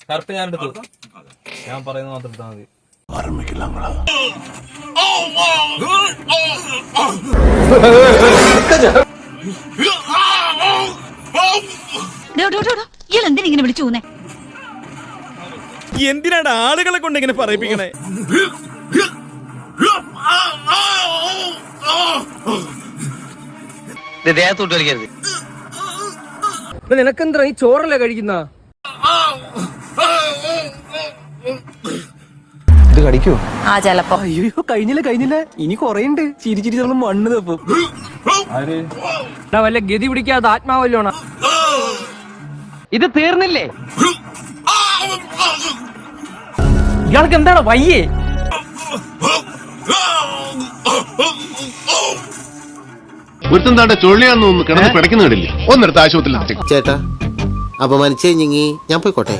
Correct ഞാൻ എടുത്തു. ഞാൻ പറയുന്നത് മാത്രം എടുത്താൽ മതി. ഇയാളെന്തിനെ വിളിച്ചു പോന്നേ? എന്തിനാണ് ആളുകളെ കൊണ്ട് ഇങ്ങനെ പറയിപ്പിക്കണേ? ദേഹത്തോട്ട് കളിക്കരുത്. നിനക്കെന്താ ഈ ചോറല്ലേ കഴിക്കുന്ന? ഇത് കടിക്കോ? ആ ചെലപ്പോ. അയ്യോ കഴിഞ്ഞില്ല ഇനി കൊറേണ്ട്. ചിരിച്ചിരി നമ്മൾ മണ്ണ് തപ്പും. വല്ല ഗതി പിടിക്കാതെ ആത്മാവല്ലോണ. ഇത് തീർന്നില്ലേ? ഇയാൾക്ക് എന്താണ് വയ്യേ? ഒരുത്തം താണ്ട ചൊള്ളിയാന്ന് കിടന്ന് പിടയ്ക്കുന്ന കേടില്ലേ? ഒന്നെടുത്ത് ആശുപത്രിയിൽ ചേട്ടാ അപമാനിച്ചേ ഞാൻ പോയിക്കോട്ടെ.